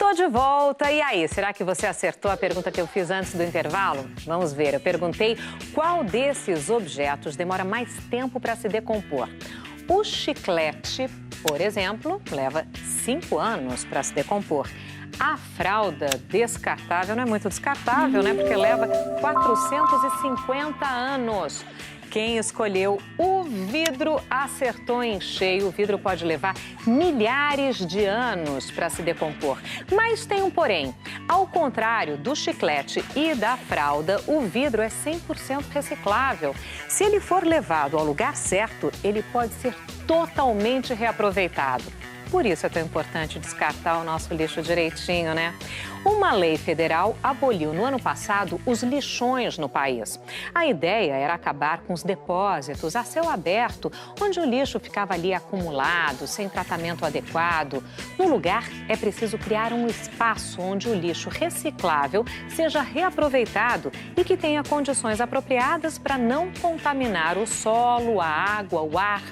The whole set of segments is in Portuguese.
Tô de volta. E aí, será que você acertou a pergunta que eu fiz antes do intervalo? Vamos ver. Eu perguntei qual desses objetos demora mais tempo para se decompor. O chiclete, por exemplo, leva 5 anos para se decompor. A fralda descartável não é muito descartável, né? Porque leva 450 anos. Quem escolheu o vidro acertou em cheio. O vidro pode levar milhares de anos para se decompor. Mas tem um porém. Ao contrário do chiclete e da fralda, o vidro é 100% reciclável. Se ele for levado ao lugar certo, ele pode ser totalmente reaproveitado. Por isso é tão importante descartar o nosso lixo direitinho, né? Uma lei federal aboliu no ano passado os lixões no país. A ideia era acabar com os depósitos a céu aberto, onde o lixo ficava ali acumulado, sem tratamento adequado. No lugar, é preciso criar um espaço onde o lixo reciclável seja reaproveitado e que tenha condições apropriadas para não contaminar o solo, a água, o ar.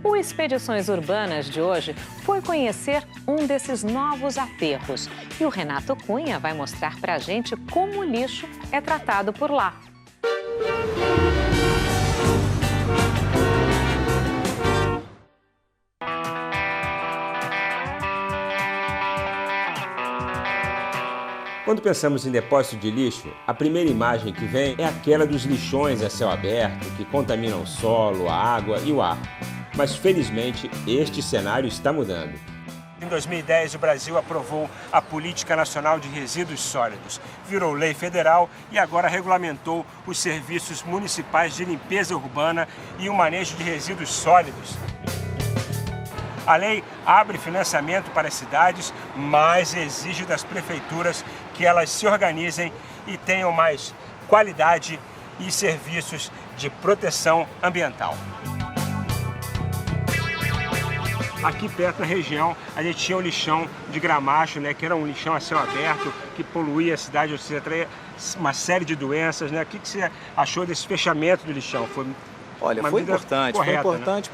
O Expedições Urbanas de hoje foi conhecer um desses novos aterros. E o Renato Cunha vai mostrar pra gente como o lixo é tratado por lá. Quando pensamos em depósito de lixo, a primeira imagem que vem é aquela dos lixões a céu aberto, que contaminam o solo, a água e o ar. Mas, felizmente, este cenário está mudando. Em 2010, o Brasil aprovou a Política Nacional de Resíduos Sólidos. Virou lei federal e agora regulamentou os serviços municipais de limpeza urbana e o manejo de resíduos sólidos. A lei abre financiamento para as cidades, mas exige das prefeituras que elas se organizem e tenham mais qualidade e serviços de proteção ambiental. Aqui perto na região, a gente tinha o lixão de Gramacho, né, que era um lixão a céu aberto, que poluía a cidade, ou seja, traía uma série de doenças, né? O que você achou desse fechamento do lixão? Olha, foi importante, né?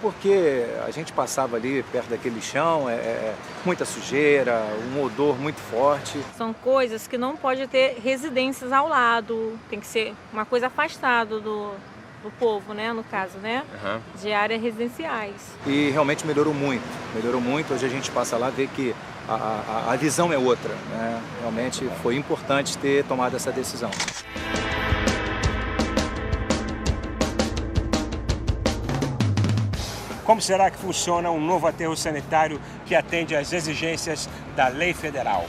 Porque a gente passava ali perto daquele lixão, muita sujeira, um odor muito forte. São coisas que não pode ter residências ao lado, tem que ser uma coisa afastada do povo, né, no caso, né, de áreas residenciais. E realmente melhorou muito, hoje a gente passa lá e vê que a visão é outra, né? Realmente foi importante ter tomado essa decisão. Como será que funciona um novo aterro sanitário que atende às exigências da lei federal?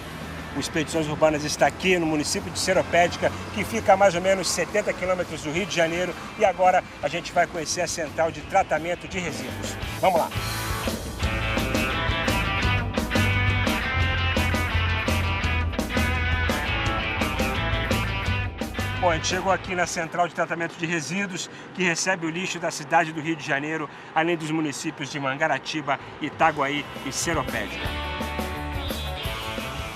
O Expedições Urbanas está aqui no município de Seropédica, que fica a mais ou menos 70 quilômetros do Rio de Janeiro. E agora a gente vai conhecer a central de tratamento de resíduos. Vamos lá! Bom, a gente chegou aqui na central de tratamento de resíduos, que recebe o lixo da cidade do Rio de Janeiro, além dos municípios de Mangaratiba, Itaguaí e Seropédica.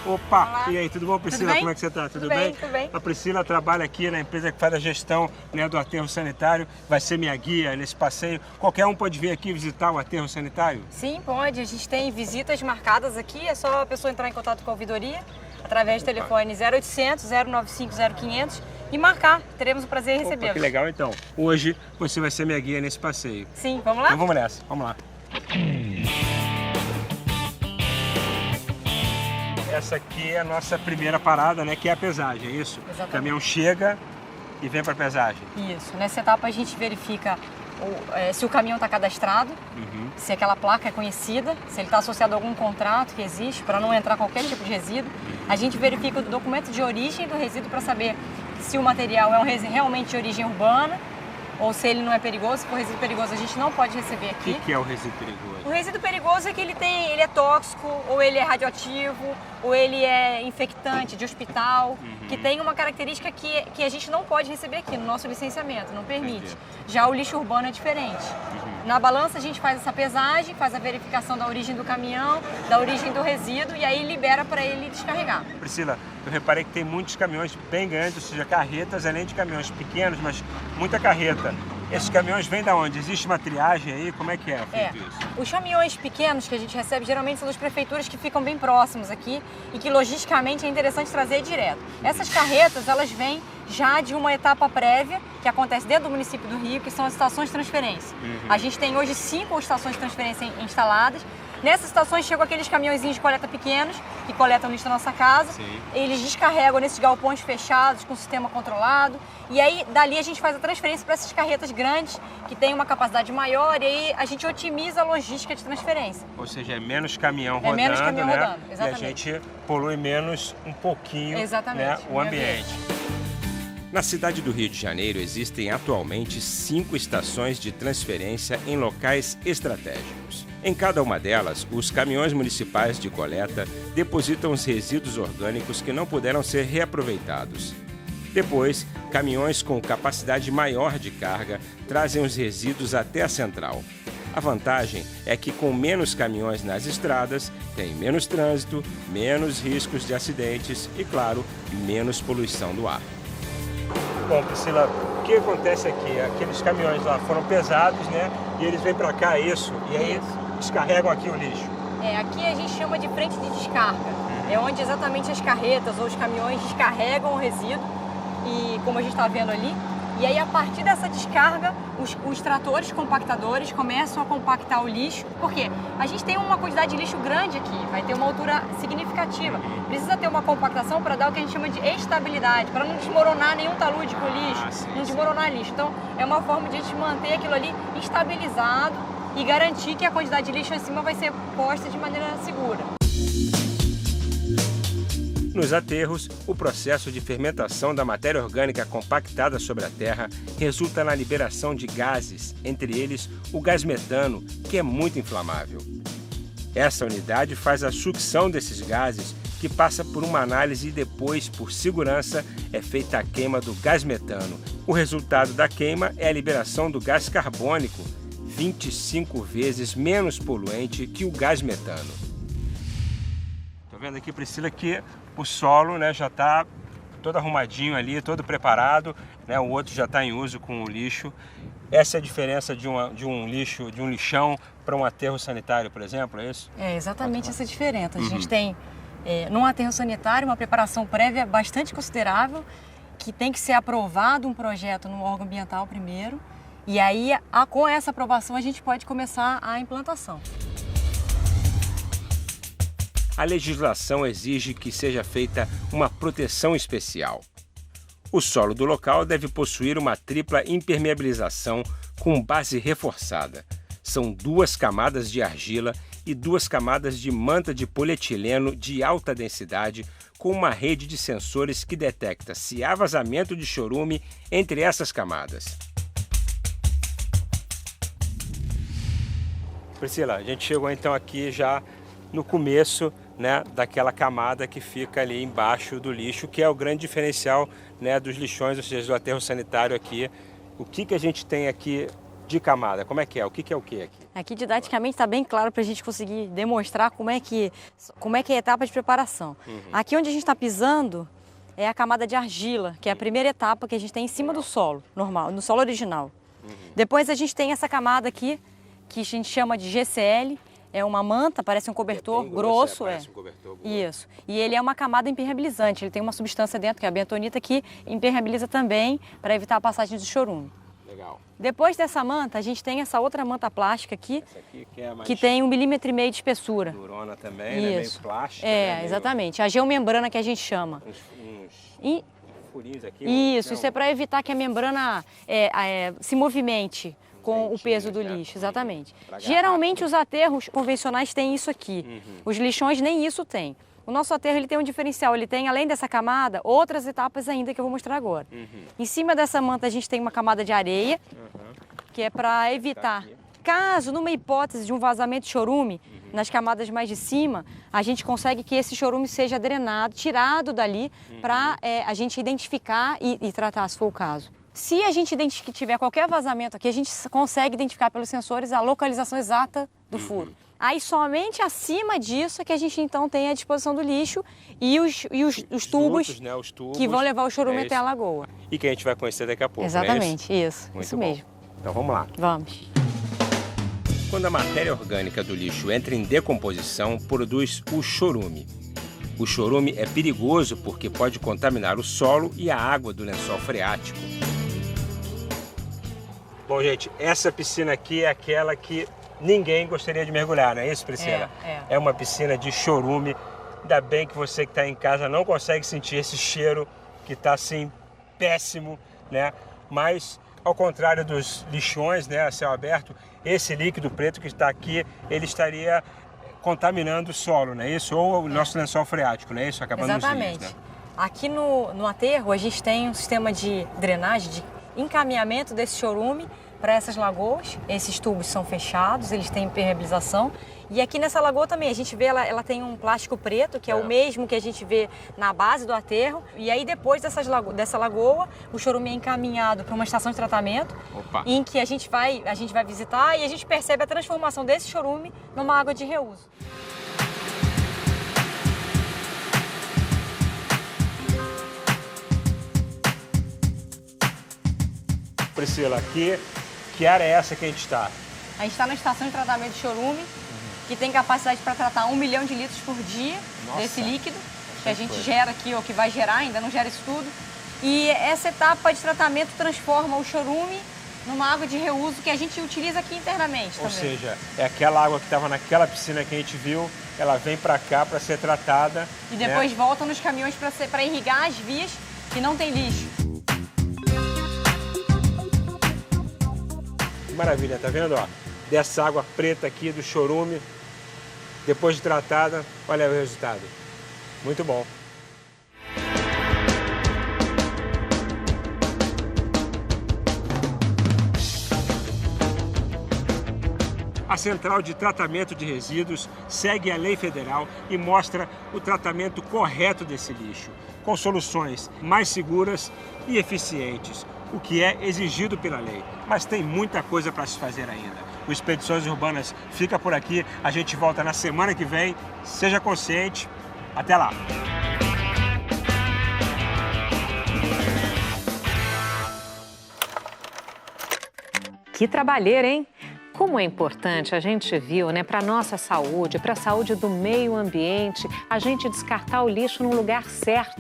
Opa! Olá. E aí, tudo bom, Priscila? Como é que você está? Tudo bem? Tudo bem. A Priscila trabalha aqui na empresa que faz a gestão, né, do aterro sanitário, vai ser minha guia nesse passeio. Qualquer um pode vir aqui visitar o aterro sanitário? Sim, pode. A gente tem visitas marcadas aqui, é só a pessoa entrar em contato com a ouvidoria através do telefone 0800 095 0500 e marcar. Teremos o prazer em recebê-los. Que legal, então. Hoje você vai ser minha guia nesse passeio. Sim, vamos lá? Então vamos nessa, vamos lá. Essa aqui é a nossa primeira parada, né, que é a pesagem, é isso? Exatamente. O caminhão chega e vem para a pesagem. Isso. Nessa etapa a gente verifica se o caminhão está cadastrado, se aquela placa é conhecida, se ele está associado a algum contrato que existe, para não entrar qualquer tipo de resíduo. A gente verifica o documento de origem do resíduo para saber se o material é realmente de origem urbana ou se ele não é perigoso. Se for resíduo perigoso, a gente não pode receber aqui. O que é o resíduo perigoso? O resíduo perigoso é que ele é tóxico, ou ele é radioativo, ou ele é infectante de hospital, que tem uma característica que a gente não pode receber aqui no nosso licenciamento, não permite. Entendi. Já o lixo urbano é diferente. Na balança a gente faz essa pesagem, faz a verificação da origem do caminhão, da origem do resíduo e aí libera para ele descarregar. Priscila, eu reparei que tem muitos caminhões bem grandes, ou seja, carretas, além de caminhões pequenos, mas muita carreta. Esses caminhões vêm da onde? Existe uma triagem aí? Como é que é feito isso? Os caminhões pequenos que a gente recebe geralmente são das prefeituras que ficam bem próximos aqui e que logisticamente é interessante trazer direto. Essas carretas, elas vêm já de uma etapa prévia que acontece dentro do município do Rio, que são as estações de transferência. A gente tem hoje 5 estações de transferência instaladas. Nessas estações chegam aqueles caminhõezinhos de coleta pequenos, que coletam lixo na nossa casa. Sim. Eles descarregam nesses galpões fechados, com sistema controlado. E aí, dali a gente faz a transferência para essas carretas grandes, que têm uma capacidade maior, e aí a gente otimiza a logística de transferência. Ou seja, é menos caminhão rodando, menos caminhão rodando, exatamente. E a gente polui menos um pouquinho, né, o ambiente. Na cidade do Rio de Janeiro existem atualmente 5 estações de transferência em locais estratégicos. Em cada uma delas, os caminhões municipais de coleta depositam os resíduos orgânicos que não puderam ser reaproveitados. Depois, caminhões com capacidade maior de carga trazem os resíduos até a central. A vantagem é que com menos caminhões nas estradas, tem menos trânsito, menos riscos de acidentes e, claro, menos poluição do ar. Bom, Priscila, o que acontece aqui? Aqueles caminhões lá foram pesados, né? E eles vêm para cá, isso, e aí descarregam aqui o lixo. Aqui a gente chama de frente de descarga. É onde exatamente as carretas ou os caminhões descarregam o resíduo, e como a gente está vendo ali. E aí, a partir dessa descarga, os tratores compactadores começam a compactar o lixo, porque a gente tem uma quantidade de lixo grande aqui, vai ter uma altura significativa. Precisa ter uma compactação para dar o que a gente chama de estabilidade, para não desmoronar nenhum talude com lixo, não desmoronar lixo. Então, é uma forma de a gente manter aquilo ali estabilizado e garantir que a quantidade de lixo em cima vai ser posta de maneira segura. Nos aterros, o processo de fermentação da matéria orgânica compactada sobre a terra resulta na liberação de gases, entre eles o gás metano, que é muito inflamável. Essa unidade faz a sucção desses gases, que passa por uma análise e depois, por segurança, é feita a queima do gás metano. O resultado da queima é a liberação do gás carbônico, 25 vezes menos poluente que o gás metano. Estou vendo aqui, Priscila, que o solo, né, já está todo arrumadinho ali, todo preparado, né, o outro já está em uso com o lixo. Essa é a diferença de um lixão para um aterro sanitário, por exemplo, é isso? É exatamente essa diferença. A gente tem, num aterro sanitário, uma preparação prévia bastante considerável, que tem que ser aprovado um projeto no órgão ambiental primeiro, e aí, com essa aprovação, a gente pode começar a implantação. A legislação exige que seja feita uma proteção especial. O solo do local deve possuir uma tripla impermeabilização com base reforçada. São 2 camadas de argila e 2 camadas de manta de polietileno de alta densidade, com uma rede de sensores que detecta se há vazamento de chorume entre essas camadas. Priscila, a gente chegou então aqui já no começo, né, daquela camada que fica ali embaixo do lixo, que é o grande diferencial, né, dos lixões, ou seja, do aterro sanitário aqui. O que a gente tem aqui de camada? Como é que é? O que é o que aqui? Aqui didaticamente está bem claro para a gente conseguir demonstrar como é que é a etapa de preparação. Aqui onde a gente está pisando é a camada de argila, que é a primeira etapa que a gente tem em cima do solo normal, no solo original. Depois a gente tem essa camada aqui, que a gente chama de GCL. É uma manta, parece um cobertor grosso. Parece um cobertor grosso. Isso. E ele é uma camada impermeabilizante. Ele tem uma substância dentro, que é a bentonita, que impermeabiliza também para evitar a passagem do chorume. Legal. Depois dessa manta, a gente tem essa outra manta plástica aqui, essa aqui que é mais... que tem 1,5 mm de espessura. Durona também, né? Meio plástica. É, né? Exatamente. A geomembrana que a gente chama. Uns furinhos aqui. Isso é para evitar que a membrana se movimente com o peso do lixo, exatamente. Geralmente os aterros convencionais têm isso aqui. Os lixões nem isso têm. O nosso aterro ele tem um diferencial, ele tem, além dessa camada, outras etapas ainda que eu vou mostrar agora. Em cima dessa manta a gente tem uma camada de areia, que é para evitar, caso, numa hipótese de um vazamento de chorume, nas camadas mais de cima, a gente consegue que esse chorume seja drenado, tirado dali, para a gente identificar e tratar, se for o caso. Se a gente tiver qualquer vazamento aqui, a gente consegue identificar pelos sensores a localização exata do furo. Aí somente acima disso é que a gente então tem a disposição do lixo e os tubos, dutos, né, os tubos que vão levar o chorume até a lagoa. E que a gente vai conhecer daqui a pouco. Exatamente, não é isso mesmo. Então vamos lá. Vamos. Quando a matéria orgânica do lixo entra em decomposição, produz o chorume. O chorume é perigoso porque pode contaminar o solo e a água do lençol freático. Bom, gente, essa piscina aqui é aquela que ninguém gostaria de mergulhar, não é isso, Priscila? É uma piscina de chorume. Ainda bem que você que está em casa não consegue sentir esse cheiro que está assim péssimo, né? Mas ao contrário dos lixões, né, a céu aberto, esse líquido preto que está aqui, ele estaria contaminando o solo, não é isso? Ou o nosso lençol freático, não é isso? Acabando Exatamente. Nos rios, né? Aqui no aterro a gente tem um sistema de drenagem, de encaminhamento desse chorume para essas lagoas. Esses tubos são fechados, eles têm impermeabilização. E aqui nessa lagoa também, a gente vê, ela tem um plástico preto, que é o mesmo que a gente vê na base do aterro. E aí depois dessa lagoa, o chorume é encaminhado para uma estação de tratamento, em que a gente vai visitar e a gente percebe a transformação desse chorume numa água de reuso. Priscila, aqui, que área é essa que a gente está? A gente está na estação de tratamento de chorume, que tem capacidade para tratar 1 milhão de litros por dia desse líquido, que a gente gera aqui, ou que vai gerar, ainda não gera isso tudo. E essa etapa de tratamento transforma o chorume numa água de reuso que a gente utiliza aqui internamente também. Ou seja, é aquela água que estava naquela piscina que a gente viu, ela vem para cá para ser tratada. E depois volta nos caminhões para irrigar as vias que não tem lixo. Maravilha, tá vendo? Ó, dessa água preta aqui do chorume, depois de tratada, olha o resultado. Muito bom. A Central de Tratamento de Resíduos segue a lei federal e mostra o tratamento correto desse lixo, com soluções mais seguras e eficientes, o que é exigido pela lei. Mas tem muita coisa para se fazer ainda. O Expedições Urbanas fica por aqui, a gente volta na semana que vem. Seja consciente, até lá! Que trabalheira, hein? Como é importante, a gente viu, né, para a nossa saúde, para a saúde do meio ambiente, a gente descartar o lixo no lugar certo.